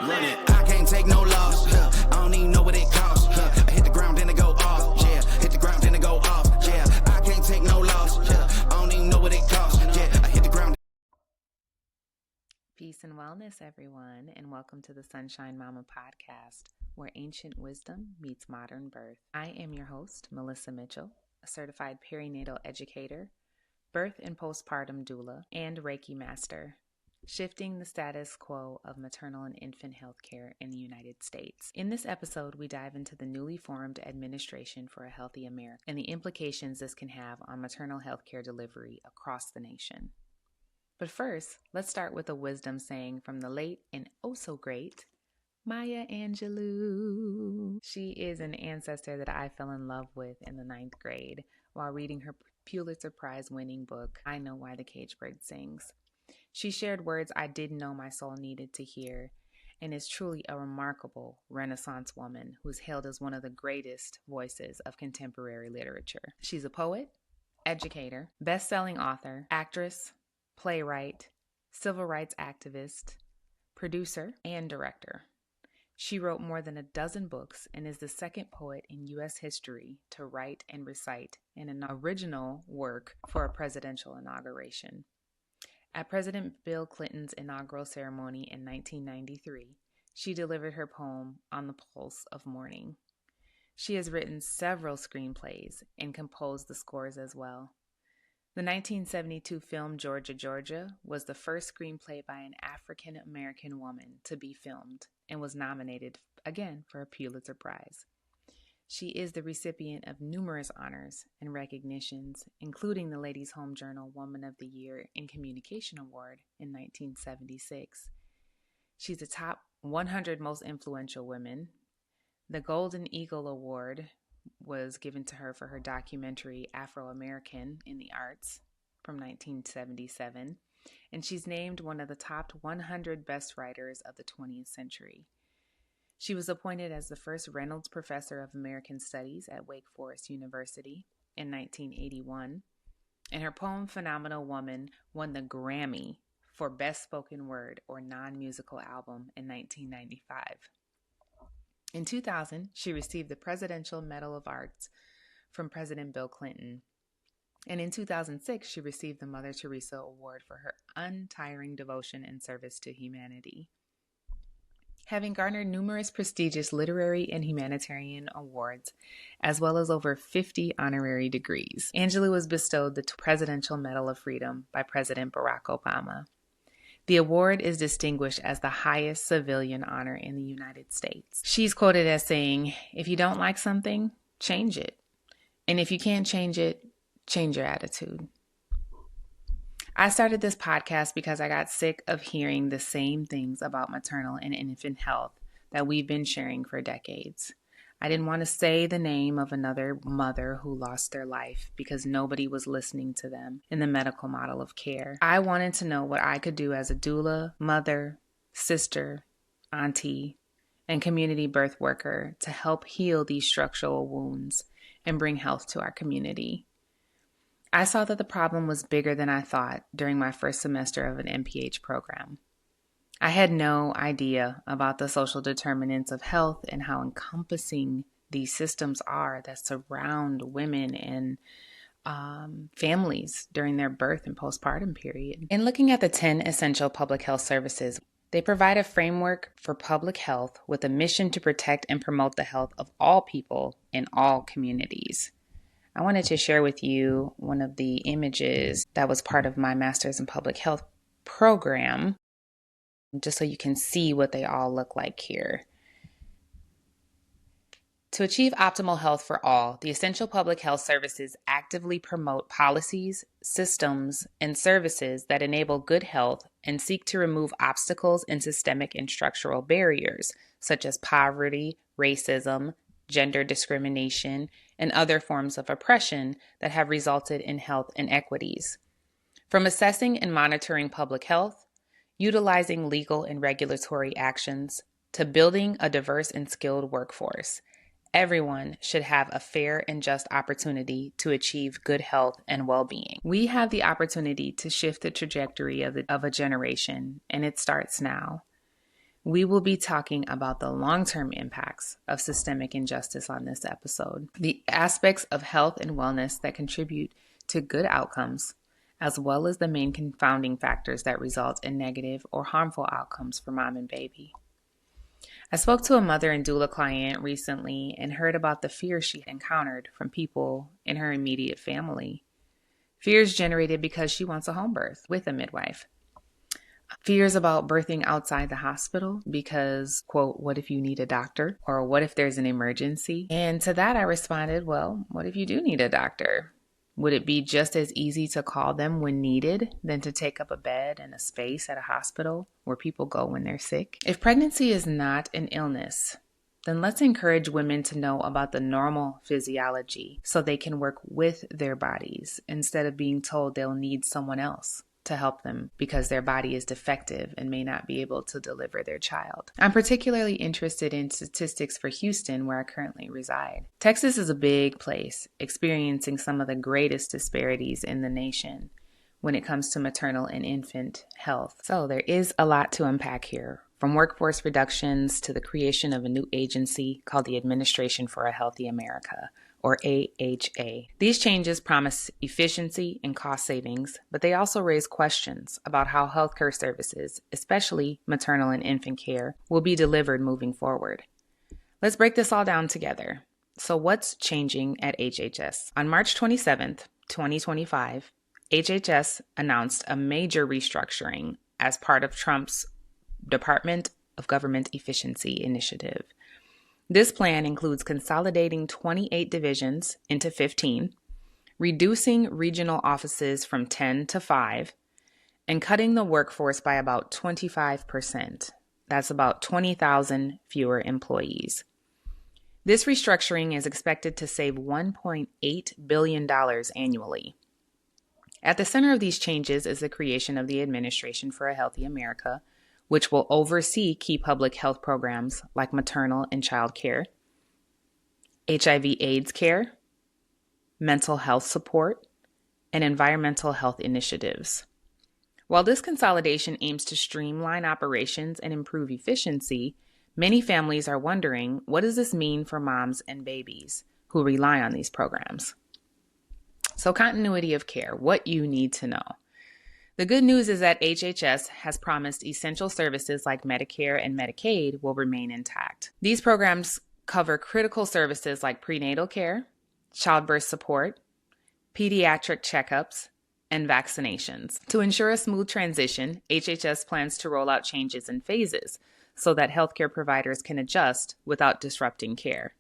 Run it. I can't take no loss. I don't even know what it costs. I hit the ground, then it go off. Yeah, hit the ground, then it go off. Yeah, I can't take no loss. I don't even know what it costs. Yeah, I hit the ground. Peace and wellness, everyone, and welcome to the Sunshine Mama podcast, where ancient wisdom meets modern birth. I am your host, Melissa Mitchell, a certified perinatal educator, birth and postpartum doula, and Reiki master, shifting the status quo of maternal and infant healthcare in the United States. In this episode, we dive into the newly formed Administration for a Healthy America and the implications this can have on maternal healthcare delivery across the nation. But first, let's start with a wisdom saying from the late and oh-so-great Maya Angelou. She is an ancestor that I fell in love with in the 9th grade while reading her Pulitzer Prize-winning book, I Know Why the Caged Bird Sings. She shared words I didn't know my soul needed to hear, and is truly a remarkable Renaissance woman who is hailed as one of the greatest voices of contemporary literature. She's a poet, educator, best-selling author, actress, playwright, civil rights activist, producer, and director. She wrote more than a dozen books and is the second poet in U.S. history to write and recite an original work for a presidential inauguration. At President Bill Clinton's inaugural ceremony in 1993, she delivered her poem On the Pulse of Morning. She has written several screenplays and composed the scores as well. The 1972 film Georgia, Georgia was the first screenplay by an African-American woman to be filmed and was nominated again for a Pulitzer Prize. She is the recipient of numerous honors and recognitions, including the Ladies' Home Journal Woman of the Year in Communication Award in 1976. She's the top 100 most influential women. The Golden Eagle Award was given to her for her documentary Afro-American in the Arts from 1977, and she's named one of the top 100 best writers of the 20th century. She was appointed as the first Reynolds Professor of American Studies at Wake Forest University in 1981, and her poem Phenomenal Woman won the Grammy for Best Spoken Word or Non-Musical Album in 1995. In 2000, she received the Presidential Medal of Arts from President Bill Clinton. And in 2006, she received the Mother Teresa Award for her untiring devotion and service to humanity. Having garnered numerous prestigious literary and humanitarian awards, as well as over 50 honorary degrees, Angelou was bestowed the Presidential Medal of Freedom by President Barack Obama. The award is distinguished as the highest civilian honor in the United States. She's quoted as saying, "If you don't like something, change it. And if you can't change it, change your attitude." I started this podcast because I got sick of hearing the same things about maternal and infant health that we've been sharing for decades. I didn't want to say the name of another mother who lost their life because nobody was listening to them in the medical model of care. I wanted to know what I could do as a doula, mother, sister, auntie, and community birth worker to help heal these structural wounds and bring health to our community. I saw that the problem was bigger than I thought during my first semester of an MPH program. I had no idea about the social determinants of health and how encompassing these systems are that surround women and families during their birth and postpartum period. In looking at the 10 essential public health services, they provide a framework for public health with a mission to protect and promote the health of all people in all communities. I wanted to share with you one of the images that was part of my Master's in Public Health program, just so you can see what they all look like here. To achieve optimal health for all, the essential public health services actively promote policies, systems, and services that enable good health and seek to remove obstacles and systemic and structural barriers, such as poverty, racism, gender discrimination, and other forms of oppression that have resulted in health inequities. From assessing and monitoring public health, utilizing legal and regulatory actions, to building a diverse and skilled workforce, everyone should have a fair and just opportunity to achieve good health and well-being. We have the opportunity to shift the trajectory of a generation, and it starts now. We will be talking about the long-term impacts of systemic injustice on this episode, the aspects of health and wellness that contribute to good outcomes, as well as the main confounding factors that result in negative or harmful outcomes for mom and baby. I spoke to a mother and doula client recently and heard about the fears she encountered from people in her immediate family. Fears generated because she wants a home birth with a midwife. Fears about birthing outside the hospital because, quote, what if you need a doctor? Or what if there's an emergency? And to that I responded, well, what if you do need a doctor? Would it be just as easy to call them when needed than to take up a bed and a space at a hospital where people go when they're sick? If pregnancy is not an illness, then let's encourage women to know about the normal physiology so they can work with their bodies instead of being told they'll need someone else to help them because their body is defective and may not be able to deliver their child. I'm particularly interested in statistics for Houston, where I currently reside. Texas is a big place, experiencing some of the greatest disparities in the nation when it comes to maternal and infant health. So there is a lot to unpack here, from workforce reductions to the creation of a new agency called the Administration for a Healthy America, or AHA. These changes promise efficiency and cost savings, but they also raise questions about how healthcare services, especially maternal and infant care, will be delivered moving forward. Let's break this all down together. So what's changing at HHS? On March 27th, 2025, HHS announced a major restructuring as part of Trump's Department of Government Efficiency initiative. This plan includes consolidating 28 divisions into 15, reducing regional offices from 10 to 5, and cutting the workforce by about 25%. That's about 20,000 fewer employees. This restructuring is expected to save $1.8 billion annually. At the center of these changes is the creation of the Administration for a Healthy America, which will oversee key public health programs like maternal and child care, HIV/AIDS care, mental health support, and environmental health initiatives. While this consolidation aims to streamline operations and improve efficiency, many families are wondering, what does this mean for moms and babies who rely on these programs? So, continuity of care, what you need to know. The good news is that HHS has promised essential services like Medicare and Medicaid will remain intact. These programs cover critical services like prenatal care, childbirth support, pediatric checkups, and vaccinations. To ensure a smooth transition, HHS plans to roll out changes in phases so that healthcare providers can adjust without disrupting care.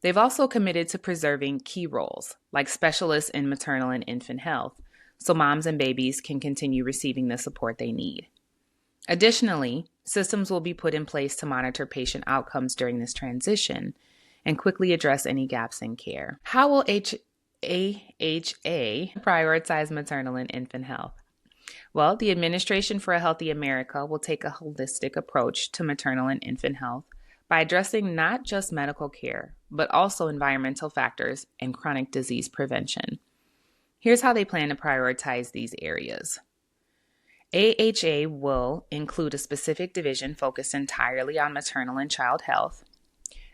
They've also committed to preserving key roles like specialists in maternal and infant health, so moms and babies can continue receiving the support they need. Additionally, systems will be put in place to monitor patient outcomes during this transition and quickly address any gaps in care. How will AHA prioritize maternal and infant health? Well, the Administration for a Healthy America will take a holistic approach to maternal and infant health by addressing not just medical care, but also environmental factors and chronic disease prevention. Here's how they plan to prioritize these areas. AHA will include a specific division focused entirely on maternal and child health.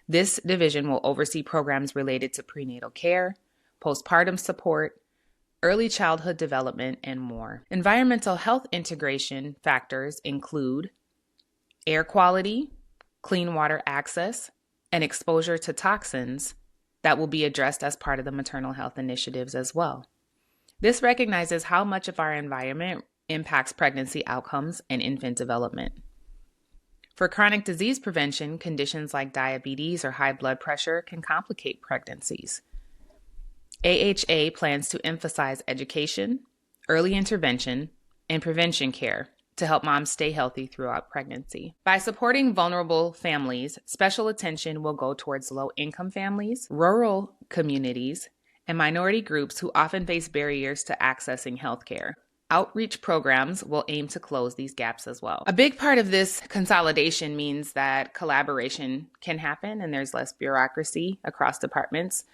This division will oversee programs related to prenatal care, postpartum support, early childhood development, and more. Environmental health integration factors include air quality, clean water access, and exposure to toxins that will be addressed as part of the maternal health initiatives as well. This recognizes how much of our environment impacts pregnancy outcomes and infant development. For chronic disease prevention, conditions like diabetes or high blood pressure can complicate pregnancies. AHA plans to emphasize education, early intervention, and prevention care to help moms stay healthy throughout pregnancy. By supporting vulnerable families, special attention will go towards low-income families, rural communities, and minority groups who often face barriers to accessing healthcare. Outreach programs will aim to close these gaps as well. A big part of this consolidation means that collaboration can happen and there's less bureaucracy across departments.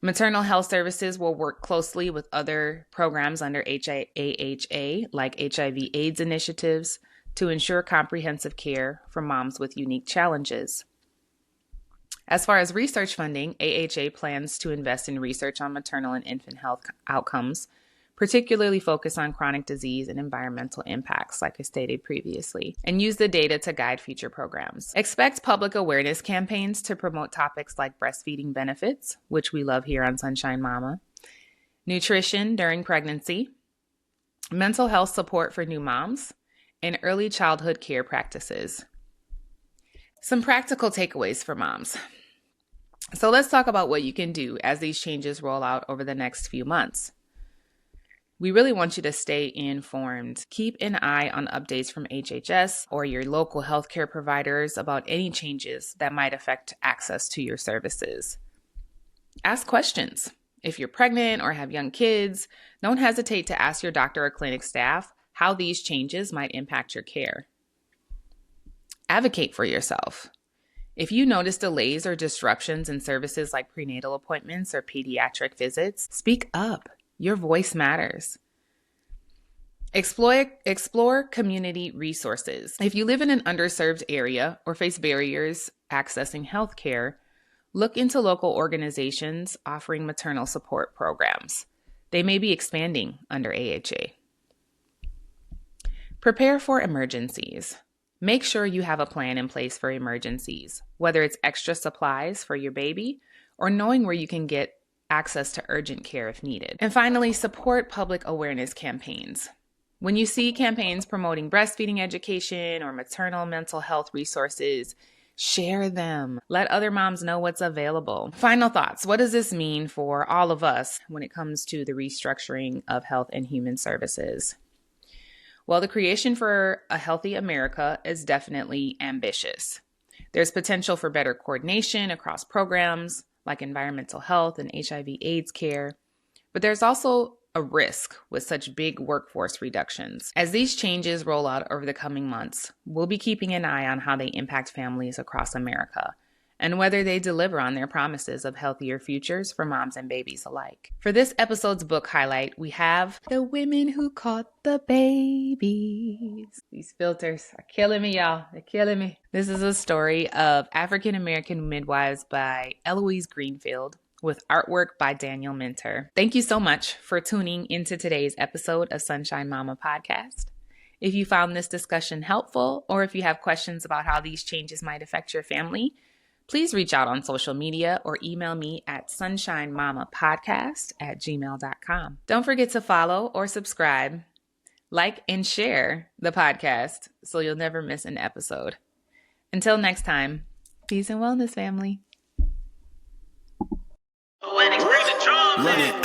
Maternal health services will work closely with other programs under AHA, like HIV/AIDS initiatives, to ensure comprehensive care for moms with unique challenges. As far as research funding, AHA plans to invest in research on maternal and infant health outcomes, particularly focus on chronic disease and environmental impacts, like I stated previously, and use the data to guide future programs. Expect public awareness campaigns to promote topics like breastfeeding benefits, which we love here on Sunshine Mama, nutrition during pregnancy, mental health support for new moms, and early childhood care practices. Some practical takeaways for moms. So let's talk about what you can do as these changes roll out over the next few months. We really want you to stay informed. Keep an eye on updates from HHS or your local healthcare providers about any changes that might affect access to your services. Ask questions. If you're pregnant or have young kids, don't hesitate to ask your doctor or clinic staff how these changes might impact your care. Advocate for yourself. If you notice delays or disruptions in services like prenatal appointments or pediatric visits, speak up. Your voice matters. Explore community resources. If you live in an underserved area or face barriers accessing healthcare, look into local organizations offering maternal support programs. They may be expanding under AHA. Prepare for emergencies. Make sure you have a plan in place for emergencies, whether it's extra supplies for your baby or knowing where you can get access to urgent care if needed. And finally, support public awareness campaigns. When you see campaigns promoting breastfeeding education or maternal mental health resources, share them. Let other moms know what's available. Final thoughts. What does this mean for all of us when it comes to the restructuring of health and human services? Well, the creation for a healthy America is definitely ambitious. There's potential for better coordination across programs, like environmental health and HIV/AIDS care, but there's also a risk with such big workforce reductions. As these changes roll out over the coming months, we'll be keeping an eye on how they impact families across America and whether they deliver on their promises of healthier futures for moms and babies alike. For this episode's book highlight, we have The Women Who Caught the Babies. These filters are killing me, y'all. They're killing me. This is a story of African-American midwives by Eloise Greenfield, with artwork by Daniel Minter. Thank you so much for tuning into today's episode of Sunshine Mama Podcast. If you found this discussion helpful, or if you have questions about how these changes might affect your family, please reach out on social media or email me at sunshinemamapodcast@gmail.com. Don't forget to follow or subscribe, like, and share the podcast so you'll never miss an episode. Until next time, peace and wellness, family. Running